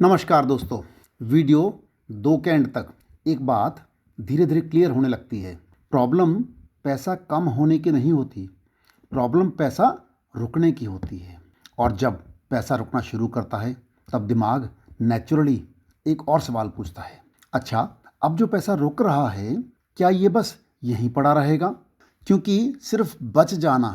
नमस्कार दोस्तों। वीडियो दो के एंड तक एक बात धीरे धीरे क्लियर होने लगती है। प्रॉब्लम पैसा कम होने की नहीं होती, प्रॉब्लम पैसा रुकने की होती है। और जब पैसा रुकना शुरू करता है तब दिमाग नेचुरली एक और सवाल पूछता है, अच्छा अब जो पैसा रुक रहा है क्या ये बस यहीं पड़ा रहेगा? क्योंकि सिर्फ बच जाना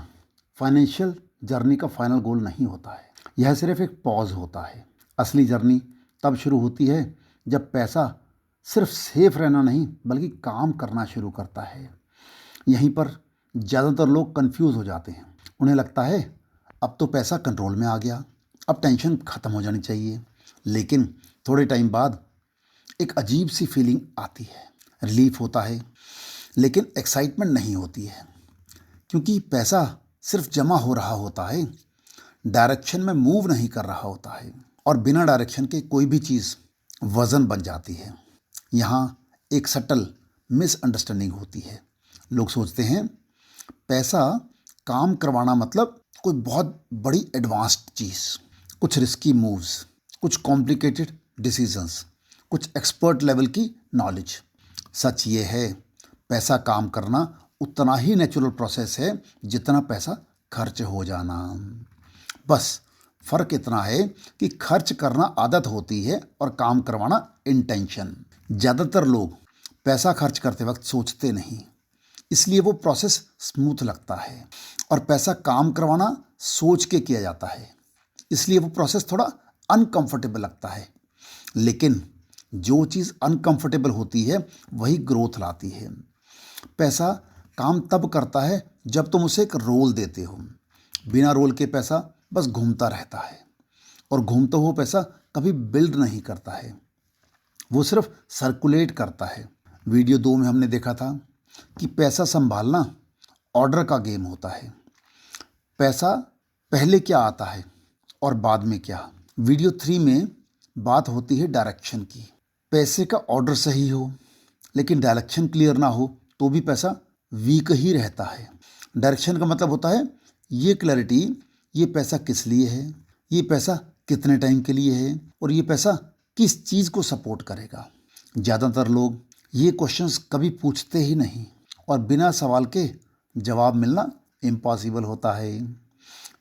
फाइनेंशियल जर्नी का फाइनल गोल नहीं होता है, यह सिर्फ एक पॉज होता है। असली जर्नी तब शुरू होती है जब पैसा सिर्फ सेफ रहना नहीं बल्कि काम करना शुरू करता है। यहीं पर ज़्यादातर लोग कंफ्यूज हो जाते हैं। उन्हें लगता है अब तो पैसा कंट्रोल में आ गया, अब टेंशन ख़त्म हो जानी चाहिए। लेकिन थोड़े टाइम बाद एक अजीब सी फीलिंग आती है, रिलीफ होता है लेकिन एक्साइटमेंट नहीं होती है, क्योंकि पैसा सिर्फ जमा हो रहा होता है, डायरेक्शन में मूव नहीं कर रहा होता है। और बिना डायरेक्शन के कोई भी चीज़ वज़न बन जाती है। यहाँ एक सटल मिसअंडरस्टैंडिंग होती है। लोग सोचते हैं पैसा काम करवाना मतलब कोई बहुत बड़ी एडवांस्ड चीज़, कुछ रिस्की मूव्स, कुछ कॉम्प्लिकेटेड डिसीजंस, कुछ एक्सपर्ट लेवल की नॉलेज। सच ये है, पैसा काम करना उतना ही नेचुरल प्रोसेस है जितना पैसा खर्च हो जाना। बस फ़र्क इतना है कि खर्च करना आदत होती है और काम करवाना इंटेंशन। ज़्यादातर लोग पैसा खर्च करते वक्त सोचते नहीं, इसलिए वो प्रोसेस स्मूथ लगता है। और पैसा काम करवाना सोच के किया जाता है, इसलिए वो प्रोसेस थोड़ा अनकंफर्टेबल लगता है। लेकिन जो चीज़ अनकंफर्टेबल होती है वही ग्रोथ लाती है। पैसा काम तब करता है जब तुम उसे एक रोल देते हो। बिना रोल के पैसा बस घूमता रहता है, और घूमता हुआ पैसा कभी बिल्ड नहीं करता है, वो सिर्फ सर्कुलेट करता है। वीडियो 2 में हमने देखा था कि पैसा संभालना ऑर्डर का गेम होता है। पैसा पहले क्या आता है और बाद में क्या। वीडियो 3 में बात होती है डायरेक्शन की। पैसे का ऑर्डर सही हो लेकिन डायरेक्शन क्लियर ना हो तो भी पैसा वीक ही रहता है। डायरेक्शन का मतलब होता है ये क्लैरिटी, ये पैसा किस लिए है, ये पैसा कितने टाइम के लिए है, और ये पैसा किस चीज़ को सपोर्ट करेगा। ज़्यादातर लोग ये क्वेश्चंस कभी पूछते ही नहीं, और बिना सवाल के जवाब मिलना इम्पॉसिबल होता है।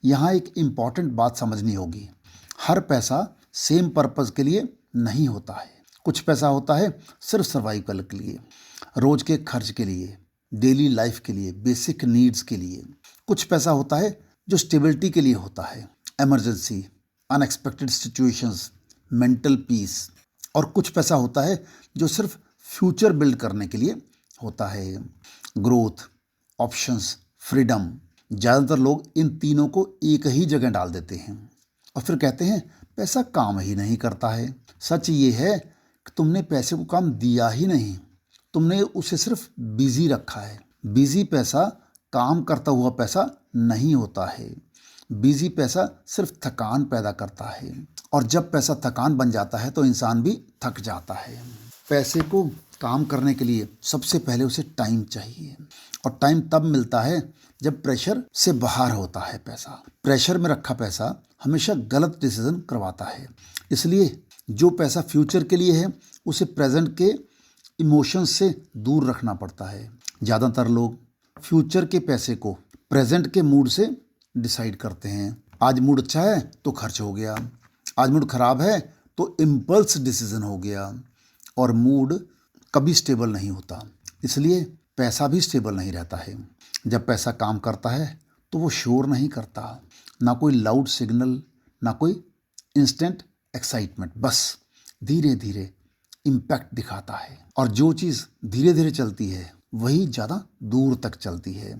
यहाँ एक इम्पॉर्टेंट बात समझनी होगी, हर पैसा सेम पर्पज़ के लिए नहीं होता है। कुछ पैसा होता है सिर्फ सर्वाइवल के लिए, रोज़ के खर्च के लिए, डेली लाइफ के लिए, बेसिक नीड्स के लिए। कुछ पैसा होता है जो स्टेबिलिटी के लिए होता है, emergency, unexpected situations, mental peace. और कुछ पैसा होता है जो सिर्फ फ्यूचर बिल्ड करने के लिए होता है, ग्रोथ, ऑप्शंस, फ्रीडम। ज़्यादातर लोग इन तीनों को एक ही जगह डाल देते हैं और फिर कहते हैं पैसा काम ही नहीं करता है। सच ये है कि तुमने पैसे को काम दिया ही नहीं, तुमने उसे सिर्फ बिजी रखा है। बिजी पैसा काम करता हुआ पैसा नहीं होता है। बिजी पैसा सिर्फ थकान पैदा करता है, और जब पैसा थकान बन जाता है तो इंसान भी थक जाता है। पैसे को काम करने के लिए सबसे पहले उसे टाइम चाहिए, और टाइम तब मिलता है जब प्रेशर से बाहर होता है। पैसा प्रेशर में रखा पैसा हमेशा गलत डिसीजन करवाता है। इसलिए जो पैसा फ्यूचर के लिए है उसे प्रेजेंट के इमोशंस से दूर रखना पड़ता है। ज़्यादातर लोग फ्यूचर के पैसे को प्रेजेंट के मूड से डिसाइड करते हैं। आज मूड अच्छा है तो खर्च हो गया, आज मूड ख़राब है तो इम्पल्स डिसीजन हो गया। और मूड कभी स्टेबल नहीं होता, इसलिए पैसा भी स्टेबल नहीं रहता है। जब पैसा काम करता है तो वो शोर नहीं करता, ना कोई लाउड सिग्नल, ना कोई इंस्टेंट एक्साइटमेंट, बस धीरे धीरे इम्पैक्ट दिखाता है। और जो चीज़ धीरे धीरे चलती है वही ज़्यादा दूर तक चलती है।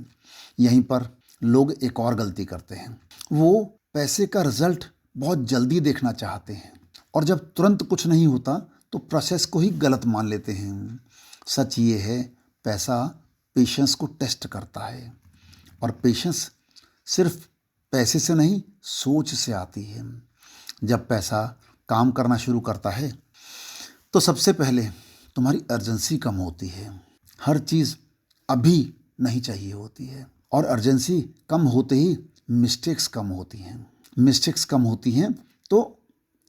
यहीं पर लोग एक और गलती करते हैं, वो पैसे का रिजल्ट बहुत जल्दी देखना चाहते हैं, और जब तुरंत कुछ नहीं होता तो प्रोसेस को ही गलत मान लेते हैं। सच ये है, पैसा पेशेंस को टेस्ट करता है, और पेशेंस सिर्फ पैसे से नहीं सोच से आती है। जब पैसा काम करना शुरू करता है तो सबसे पहले तुम्हारी अर्जेंसी कम होती है। हर चीज़ अभी नहीं चाहिए होती है, और अर्जेंसी कम होते ही मिस्टेक्स कम होती हैं। मिस्टेक्स कम होती हैं तो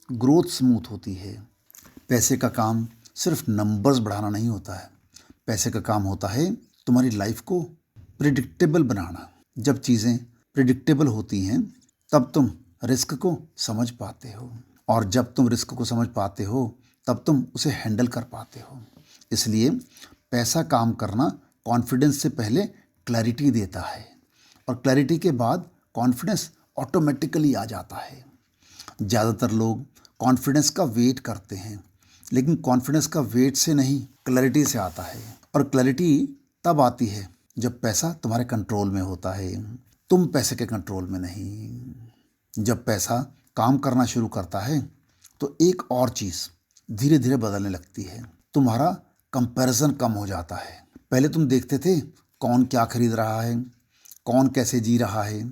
ग्रोथ स्मूथ होती है। पैसे का काम सिर्फ नंबर्स बढ़ाना नहीं होता है, पैसे का काम होता है तुम्हारी लाइफ को प्रिडिक्टेबल बनाना। जब चीज़ें प्रिडिक्टेबल होती हैं तब तुम रिस्क को समझ पाते हो, और जब तुम रिस्क को समझ पाते हो तब तुम उसे हैंडल कर पाते हो। इसलिए पैसा काम करना कॉन्फिडेंस से पहले क्लैरिटी देता है, और क्लैरिटी के बाद कॉन्फिडेंस ऑटोमेटिकली आ जाता है। ज़्यादातर लोग कॉन्फिडेंस का वेट करते हैं, लेकिन कॉन्फिडेंस का वेट से नहीं, क्लैरिटी से आता है। और क्लैरिटी तब आती है जब पैसा तुम्हारे कंट्रोल में होता है, तुम पैसे के कंट्रोल में नहीं। जब पैसा काम करना शुरू करता है तो एक और चीज़ धीरे धीरे बदलने लगती है। तुम्हारा कंपैरिजन कम हो जाता है। पहले तुम देखते थे कौन क्या खरीद रहा है, कौन कैसे जी रहा है,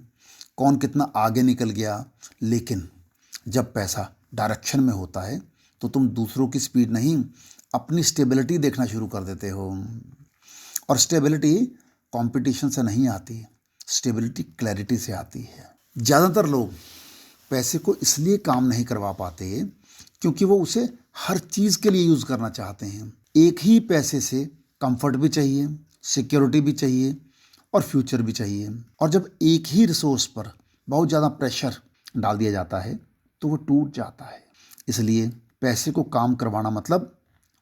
कौन कितना आगे निकल गया। लेकिन जब पैसा डायरेक्शन में होता है तो तुम दूसरों की स्पीड नहीं, अपनी स्टेबिलिटी देखना शुरू कर देते हो। और स्टेबिलिटी कंपटीशन से नहीं आती, स्टेबिलिटी क्लैरिटी से आती है। ज़्यादातर लोग पैसे को इसलिए काम नहीं करवा पाते क्योंकि वो उसे हर चीज़ के लिए यूज़ करना चाहते हैं। एक ही पैसे से कंफर्ट भी चाहिए, सिक्योरिटी भी चाहिए और फ्यूचर भी चाहिए। और जब एक ही रिसोर्स पर बहुत ज़्यादा प्रेशर डाल दिया जाता है तो वो टूट जाता है। इसलिए पैसे को काम करवाना मतलब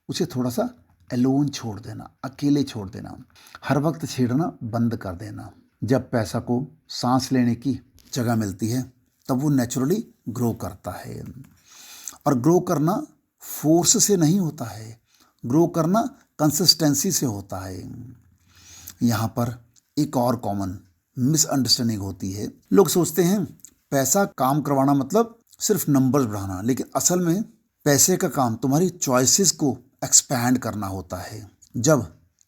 उसे थोड़ा सा एलोन छोड़ देना, अकेले छोड़ देना, हर वक्त छेड़ना बंद कर देना। जब पैसा को सांस लेने की जगह मिलती है तब वो नेचुरली ग्रो करता है। और ग्रो करना फोर्स से नहीं होता है, ग्रो करना कंसिस्टेंसी से होता है। यहाँ पर एक और कॉमन मिसअंडरस्टैंडिंग होती है। लोग सोचते हैं पैसा काम करवाना मतलब सिर्फ नंबर्स बढ़ाना, लेकिन असल में पैसे का काम तुम्हारी चॉइसेस को एक्सपैंड करना होता है। जब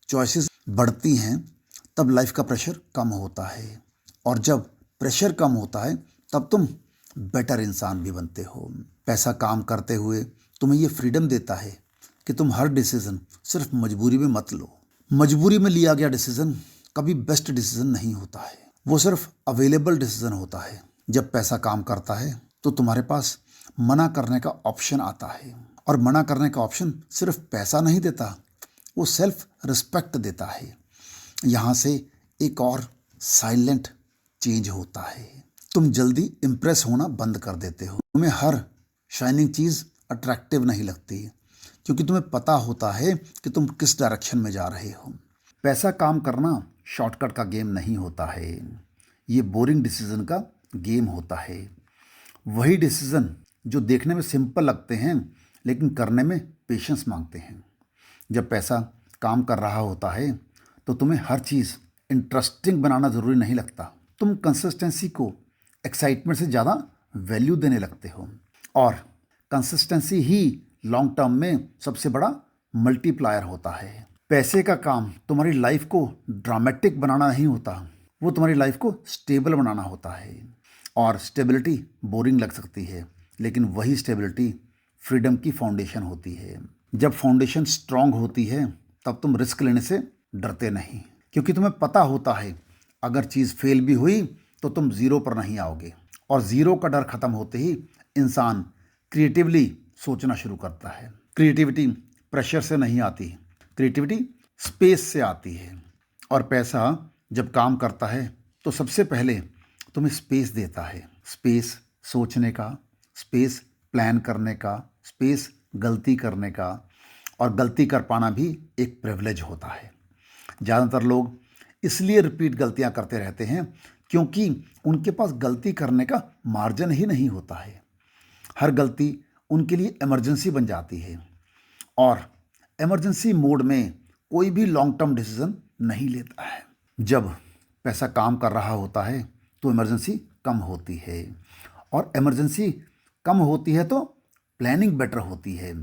चॉइसेस बढ़ती हैं तब लाइफ का प्रेशर कम होता है, और जब प्रेशर कम होता है तब तुम बेटर इंसान भी बनते हो। पैसा काम करते हुए तुम्हें ये फ्रीडम देता है कि तुम हर डिसीज़न सिर्फ मजबूरी में मत लो। मजबूरी में लिया गया डिसीज़न कभी बेस्ट डिसीज़न नहीं होता है, वो सिर्फ अवेलेबल डिसीज़न होता है। जब पैसा काम करता है तो तुम्हारे पास मना करने का ऑप्शन आता है, और मना करने का ऑप्शन सिर्फ पैसा नहीं देता, वो सेल्फ रिस्पेक्ट देता है। यहाँ से एक और साइलेंट चेंज होता है। तुम जल्दी इम्प्रेस होना बंद कर देते हो। तुम्हें हर शाइनिंग चीज़ अट्रैक्टिव नहीं लगती, क्योंकि तुम्हें पता होता है कि तुम किस डायरेक्शन में जा रहे हो। पैसा काम करना शॉर्टकट का गेम नहीं होता है, ये बोरिंग डिसीजन का गेम होता है। वही डिसीजन जो देखने में सिंपल लगते हैं लेकिन करने में पेशेंस मांगते हैं। जब पैसा काम कर रहा होता है तो तुम्हें हर चीज़ इंटरेस्टिंग बनाना ज़रूरी नहीं लगता। तुम कंसिस्टेंसी को एक्साइटमेंट से ज़्यादा वैल्यू देने लगते हो, और कंसिस्टेंसी ही लॉन्ग टर्म में सबसे बड़ा मल्टीप्लायर होता है। पैसे का काम तुम्हारी लाइफ को ड्रामेटिक बनाना नहीं होता, वो तुम्हारी लाइफ को स्टेबल बनाना होता है। और स्टेबिलिटी बोरिंग लग सकती है, लेकिन वही स्टेबिलिटी फ्रीडम की फाउंडेशन होती है। जब फाउंडेशन स्ट्रांग होती है तब तुम रिस्क लेने से डरते नहीं, क्योंकि तुम्हें पता होता है अगर चीज़ फेल भी हुई तो तुम ज़ीरो पर नहीं आओगे। और ज़ीरो का डर ख़त्म होते ही इंसान क्रिएटिवली सोचना शुरू करता है। क्रिएटिविटी प्रेशर से नहीं आती, क्रिएटिविटी स्पेस से आती है। और पैसा जब काम करता है तो सबसे पहले तुम्हें स्पेस देता है। स्पेस सोचने का, स्पेस प्लान करने का, स्पेस गलती करने का, और गलती कर पाना भी एक प्रिविलेज होता है। ज़्यादातर लोग इसलिए रिपीट गलतियां करते रहते हैं क्योंकि उनके पास गलती करने का मार्जिन ही नहीं होता है। हर गलती उनके लिए इमरजेंसी बन जाती है, और इमरजेंसी मोड में कोई भी लॉन्ग टर्म डिसीजन नहीं लेता है। जब पैसा काम कर रहा होता है तो इमरजेंसी कम होती है, और इमरजेंसी कम होती है तो प्लानिंग बेटर होती है,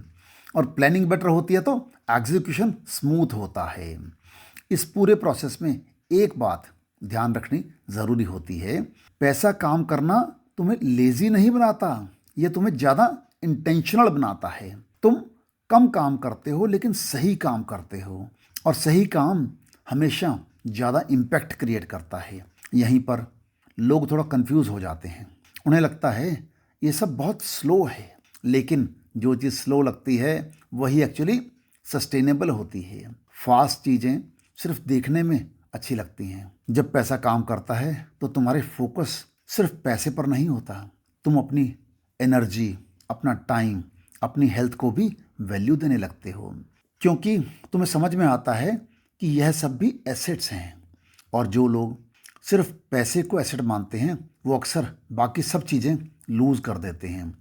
और प्लानिंग बेटर होती है तो एग्जीक्यूशन स्मूथ होता है। इस पूरे प्रोसेस में एक बात ध्यान रखनी ज़रूरी होती है, पैसा काम करना तुम्हें लेज़ी नहीं बनाता, ये तुम्हें ज़्यादा इंटेंशनल बनाता है। तुम कम काम करते हो लेकिन सही काम करते हो, और सही काम हमेशा ज़्यादा इम्पैक्ट क्रिएट करता है। यहीं पर लोग थोड़ा कंफ्यूज हो जाते हैं, उन्हें लगता है ये सब बहुत स्लो है, लेकिन जो चीज़ स्लो लगती है वही एक्चुअली सस्टेनेबल होती है। फास्ट चीज़ें सिर्फ देखने में अच्छी लगती हैं। जब पैसा काम करता है तो तुम्हारे फोकस सिर्फ पैसे पर नहीं होता, तुम अपनी एनर्जी, अपना टाइम, अपनी हेल्थ को भी वैल्यू देने लगते हो, क्योंकि तुम्हें समझ में आता है कि यह सब भी एसेट्स हैं। और जो लोग सिर्फ पैसे को एसेट मानते हैं वो अक्सर बाकी सब चीज़ें लूज़ कर देते हैं।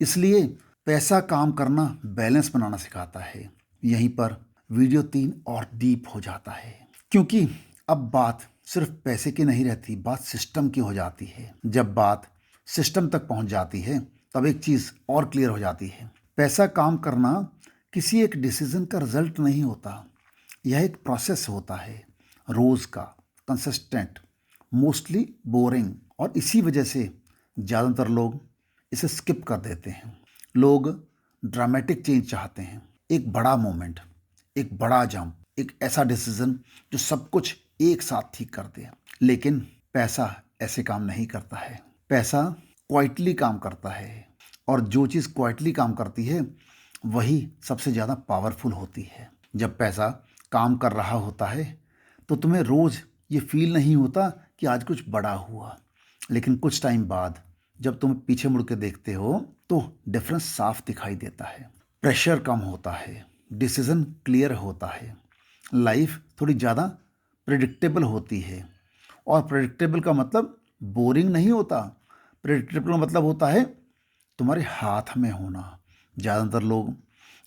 इसलिए पैसा काम करना बैलेंस बनाना सिखाता है। यहीं पर वीडियो 3 और डीप हो जाता है, क्योंकि अब बात सिर्फ पैसे की नहीं रहती, बात सिस्टम की हो जाती है। जब बात सिस्टम तक पहुंच जाती है तब एक चीज़ और क्लियर हो जाती है। पैसा काम करना किसी एक डिसीजन का रिजल्ट नहीं होता, यह एक प्रोसेस होता है, रोज़ का, कंसिस्टेंट, मोस्टली बोरिंग। और इसी वजह से ज़्यादातर लोग इसे स्किप कर देते हैं। लोग ड्रामेटिक चेंज चाहते हैं, एक बड़ा मोमेंट, एक बड़ा जंप, एक ऐसा डिसीजन जो सब कुछ एक साथ ठीक कर दे। लेकिन पैसा ऐसे काम नहीं करता है। पैसा क्वाइटली काम करता है, और जो चीज़ क्वाइटली काम करती है वही सबसे ज़्यादा पावरफुल होती है। जब पैसा काम कर रहा होता है तो तुम्हें रोज़ ये फील नहीं होता कि आज कुछ बड़ा हुआ, लेकिन कुछ टाइम बाद जब तुम पीछे मुड़ के देखते हो तो डिफरेंस साफ दिखाई देता है। प्रेशर कम होता है, डिसीजन क्लियर होता है, लाइफ थोड़ी ज़्यादा प्रेडिक्टेबल होती है। और प्रेडिक्टेबल का मतलब बोरिंग नहीं होता, प्रेडिक्टेबल का मतलब होता है तुम्हारे हाथ में होना। ज़्यादातर लोग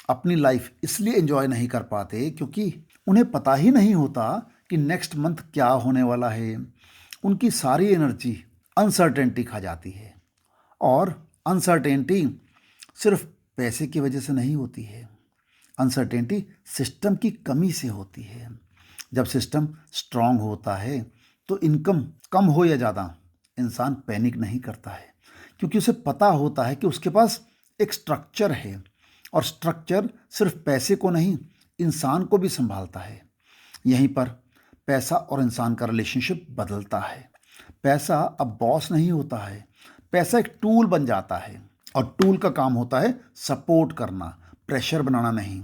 अपनी लाइफ इसलिए एंजॉय नहीं कर पाते क्योंकि उन्हें पता ही नहीं होता कि नेक्स्ट मंथ क्या होने वाला है। उनकी सारी एनर्जी अनसर्टेनिटी खा जाती है, और अनसर्टेनिटी सिर्फ पैसे की वजह से नहीं होती है, अनसर्टेनिटी सिस्टम की कमी से होती है। जब सिस्टम स्ट्रांग होता है तो इनकम कम हो या ज़्यादा इंसान पैनिक नहीं करता है, क्योंकि उसे पता होता है कि उसके पास एक स्ट्रक्चर है, और स्ट्रक्चर सिर्फ पैसे को नहीं, इंसान को भी संभालता है। यहीं पर पैसा और इंसान का रिलेशनशिप बदलता है। पैसा अब बॉस नहीं होता है, पैसा एक टूल बन जाता है, और टूल का काम होता है सपोर्ट करना, प्रेशर बनाना नहीं।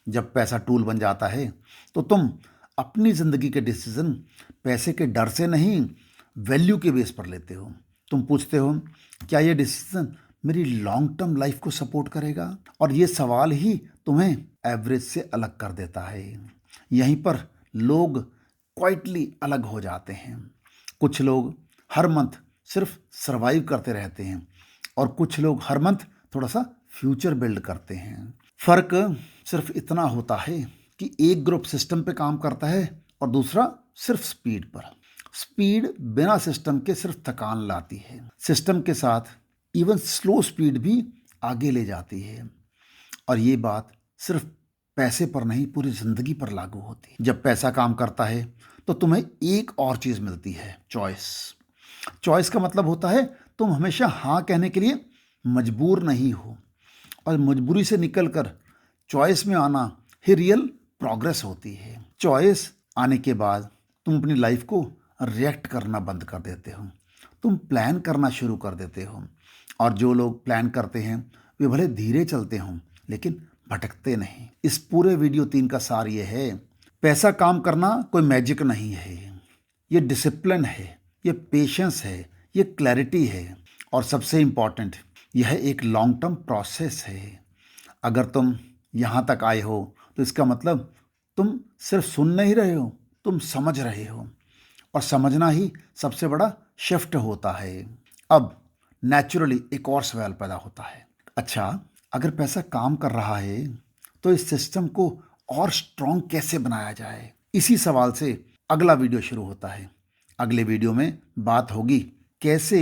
जब पैसा टूल बन जाता है तो तुम अपनी ज़िंदगी के डिसीजन पैसे के डर से नहीं, वैल्यू के बेस पर लेते हो। तुम पूछते हो क्या ये डिसीजन मेरी लॉन्ग टर्म लाइफ को सपोर्ट करेगा, और ये सवाल ही तुम्हें एवरेज से अलग कर देता है। यहीं पर लोग क्वाइटली अलग हो जाते हैं। कुछ लोग हर मंथ सिर्फ सरवाइव करते रहते हैं, और कुछ लोग हर मंथ थोड़ा सा फ्यूचर बिल्ड करते हैं। फ़र्क सिर्फ इतना होता है कि एक ग्रुप सिस्टम पे काम करता है और दूसरा सिर्फ स्पीड पर। स्पीड बिना सिस्टम के सिर्फ थकान लाती है, सिस्टम के साथ इवन स्लो स्पीड भी आगे ले जाती है। और ये बात सिर्फ पैसे पर नहीं, पूरी ज़िंदगी पर लागू होती है। जब पैसा काम करता है तो तुम्हें एक और चीज़ मिलती है, चॉइस। चॉइस का मतलब होता है तुम हमेशा हाँ कहने के लिए मजबूर नहीं हो, और मजबूरी से निकलकर चॉइस में आना ही रियल प्रोग्रेस होती है। चॉइस आने के बाद तुम अपनी लाइफ को रिएक्ट करना बंद कर देते हो, तुम प्लान करना शुरू कर देते हो। और जो लोग प्लान करते हैं वे भले धीरे चलते हों लेकिन भटकते नहीं। इस पूरे वीडियो 3 का सार ये है, पैसा काम करना कोई मैजिक नहीं है, ये डिसिप्लिन है, ये पेशेंस है, ये क्लैरिटी है, और सबसे इम्पॉर्टेंट यह एक लॉन्ग टर्म प्रोसेस है। अगर तुम यहाँ तक आए हो तो इसका मतलब तुम सिर्फ सुन नहीं रहे हो, तुम समझ रहे हो, और समझना ही सबसे बड़ा शिफ्ट होता है। अब नेचुरली एक और सवाल पैदा होता है, अच्छा अगर पैसा काम कर रहा है तो इस सिस्टम को और स्ट्रॉन्ग कैसे बनाया जाए? इसी सवाल से अगला वीडियो शुरू होता है। अगले वीडियो में बात होगी कैसे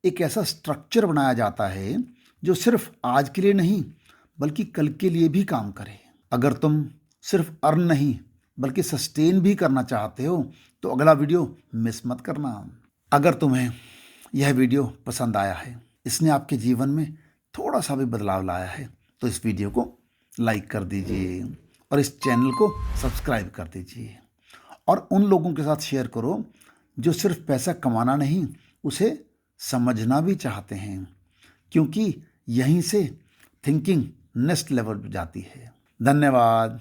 एक ऐसा स्ट्रक्चर बनाया जाता है जो सिर्फ आज के लिए नहीं बल्कि कल के लिए भी काम करे। अगर तुम सिर्फ अर्न नहीं बल्कि सस्टेन भी करना चाहते हो तो अगला वीडियो मिस मत करना। अगर तुम्हें यह वीडियो पसंद आया है, इसने आपके जीवन में थोड़ा सा भी बदलाव लाया है, तो इस वीडियो को लाइक कर दीजिए और इस चैनल को सब्सक्राइब कर दीजिए, और उन लोगों के साथ शेयर करो जो सिर्फ पैसा कमाना नहीं उसे समझना भी चाहते हैं, क्योंकि यहीं से थिंकिंग नेक्स्ट लेवल पर जाती है। धन्यवाद।